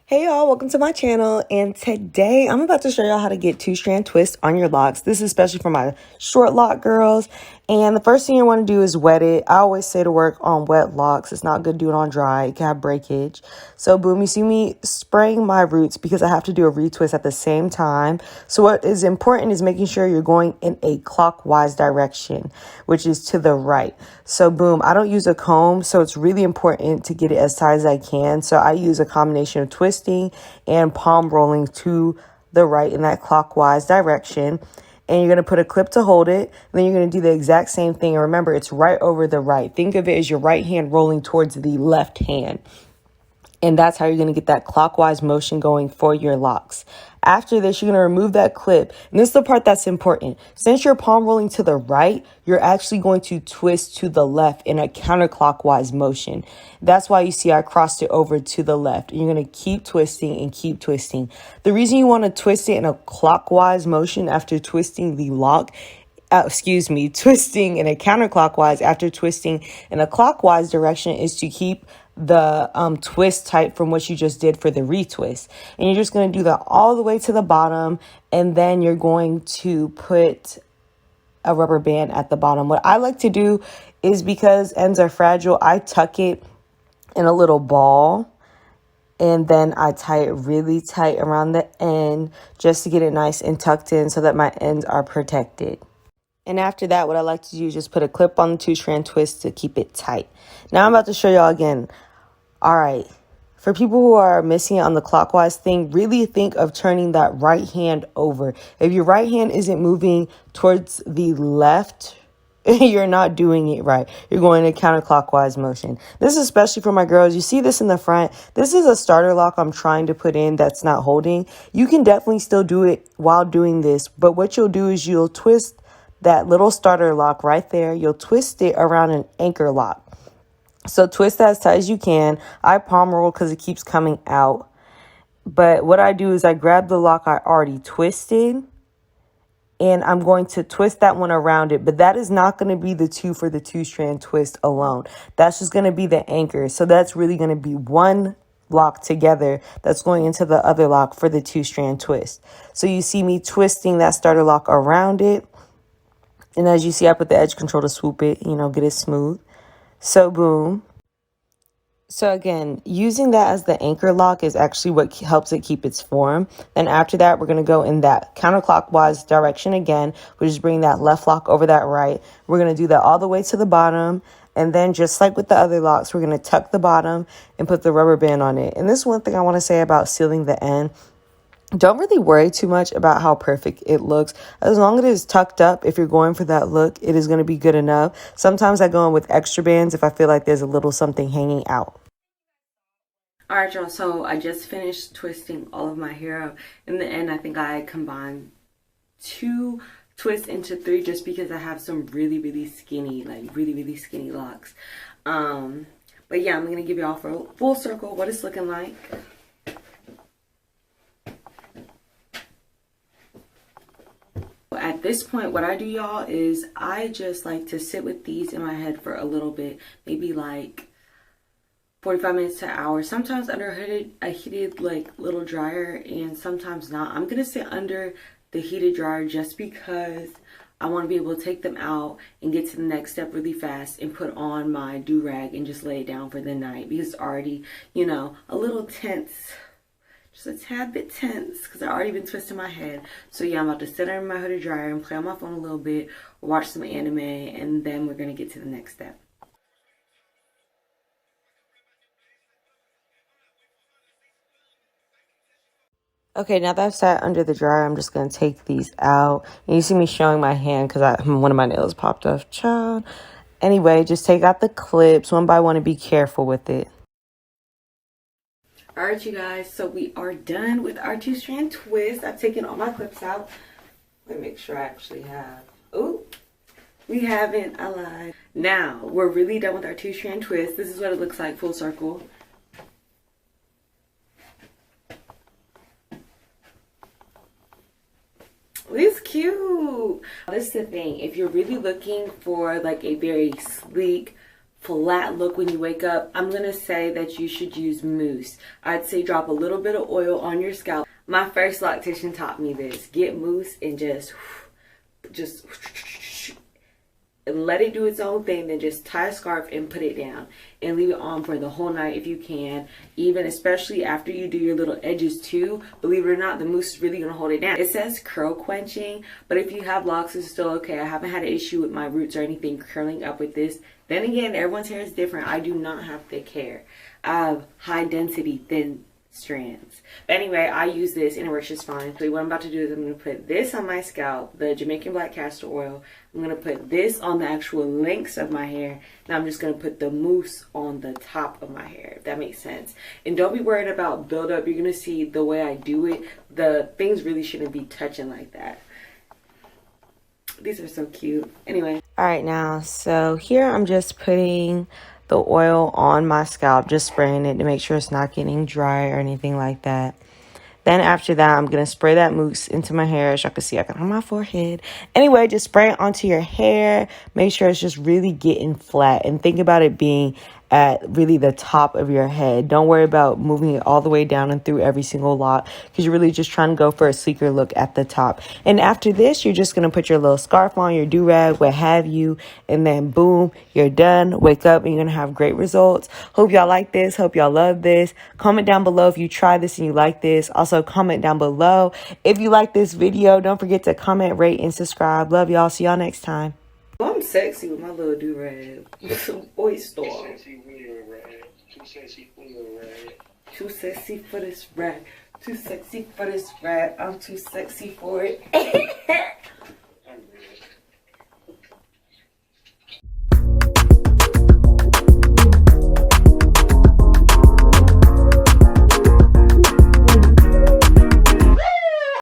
Hey y'all, welcome to my channel, and today I'm about to show y'all how to get two-strand twist on your locks. This is especially for my short lock girls, and the first thing you want to do is wet it. I always say to work on wet locks. It's not good to do it on dry. It can have breakage. So boom, you see me spraying my roots because I have to do a retwist at the same time. So what is important is making sure you're going in a clockwise direction, which is to the right. So boom, I don't use a comb, so it's really important to get it as tight as I can. So I use a combination of twisting and palm rolling to the right in that clockwise direction. And you're going to put a clip to hold it. And then you're going to do the exact same thing. And remember, it's right over the right. Think of it as your right hand rolling towards the left hand. And that's how you're going to get that clockwise motion going for your locks. After this, you're going to remove that clip. And this is the part that's important. Since you're palm rolling to the right, you're actually going to twist to the left in a counterclockwise motion. That's why you see I crossed it over to the left. And you're going to keep twisting and keep twisting. The reason you want to twist it in a clockwise motion after twisting the lock twisting in a counterclockwise after twisting in a clockwise direction is to keep the twist tight from what you just did for the retwist. And you're just going to do that all the way to the bottom, and then you're going to put a rubber band at the bottom. What I like to do is, because ends are fragile, I tuck it in a little ball, and then I tie it really tight around the end just to get it nice and tucked in so that my ends are protected. And after that, what I like to do is just put a clip on the two-strand twist to keep it tight. Now I'm about to show y'all again. All right, for people who are missing it on the clockwise thing, really think of turning that right hand over. If your right hand isn't moving towards the left, you're not doing it right. You're going in a counterclockwise motion. This is especially for my girls. You see this in the front. This is a starter lock I'm trying to put in that's not holding. You can definitely still do it while doing this, but what you'll do is you'll twist that little starter lock right there. You'll twist it around an anchor lock. So twist that as tight as you can. I palm roll because it keeps coming out. But what I do is I grab the lock I already twisted, and I'm going to twist that one around it. But that is not going to be the two for the two-strand twist alone. That's just going to be the anchor. So that's really going to be one lock together that's going into the other lock for the two-strand twist. So you see me twisting that starter lock around it. And as you see, I put the edge control to swoop it, get it smooth. So boom. So again, using that as the anchor lock is actually what helps it keep its form. Then after that, we're going to go in that counterclockwise direction again, which is bring that left lock over that right. We're going to do that all the way to the bottom. And then just like with the other locks, we're going to tuck the bottom and put the rubber band on it. And this is one thing I want to say about sealing the end. Don't really worry too much about how perfect it looks. As long as it is tucked up, if you're going for that look, it is going to be good enough. Sometimes I go in with extra bands if I feel like there's a little something hanging out. All right, y'all, so I just finished twisting all of my hair up. In the end, I think I combined 2 twists into 3 just because I have some really skinny, really skinny locks. But yeah, I'm going to give y'all for a full circle what it's looking like. At this point, what I do, y'all, is I just like to sit with these in my head for a little bit, maybe like 45 minutes to an hour, sometimes under a heated like little dryer, and sometimes not. I'm gonna sit under the heated dryer just because I want to be able to take them out and get to the next step really fast and put on my do-rag and just lay it down for the night, because it's already, a little tense. Just a tad bit tense because I've already been twisting my head. So yeah, I'm about to sit under my hooded dryer and play on my phone a little bit, watch some anime, and then we're going to get to the next step. Okay, now that I've sat under the dryer, I'm just going to take these out. And you see me showing my hand because one of my nails popped off. Child. Anyway, just take out the clips one by one and be careful with it. Alright, you guys, so we are done with our two-strand twist. I've taken all my clips out. Let me make sure I actually have. Oh, we haven't. I lied. Now, we're really done with our two-strand twist. This is what it looks like full circle. It's cute. This is the thing. If you're really looking for like a very sleek, flat look when you wake up, I'm going to say that you should use mousse. I'd say drop a little bit of oil on your scalp. My first loctician taught me this. Get mousse and just and let it do its own thing, then just tie a scarf and put it down and leave it on for the whole night if you can, even especially after you do your little edges too. Believe it or not, the mousse is really gonna hold it down. It says curl quenching, but if you have locks, it's still okay. I haven't had an issue with my roots or anything curling up with this. Then again, everyone's hair is different. I do not have thick hair. I have high density thin strands. But anyway, I use this and it works just fine. So what I'm about to do is I'm going to put this on my scalp, the Jamaican black castor oil. I'm going to put this on the actual lengths of my hair. Now I'm just going to put the mousse on the top of my hair, if that makes sense. And don't be worried about buildup. You're going to see the way I do it. The things really shouldn't be touching like that. These are so cute. Anyway. All right, now, so here I'm just putting the oil on my scalp, just spraying it to make sure it's not getting dry or anything like that. Then after that, I'm going to spray that mousse into my hair. As y'all can see, I got it on my forehead. Anyway, just spray it onto your hair. Make sure it's just really getting flat. And think about it being at really the top of your head. Don't worry about moving it all the way down and through every single lock, because you're really just trying to go for a sleeker look at the top. And after this, you're just going to put your little scarf on, your do-rag, what have you, and then boom, you're done. Wake up and you're going to have great results. Hope y'all like this. Hope y'all love this. Comment down below if you try this and you like this. Also, comment down below if you like this video. Don't forget to comment, rate, and subscribe. Love y'all. See y'all next time. I'm sexy with my little do-rag. Oyster. Too sexy for your rag. Too sexy for your rag. Too sexy for this rag. Too sexy for this rag. I'm too sexy for it.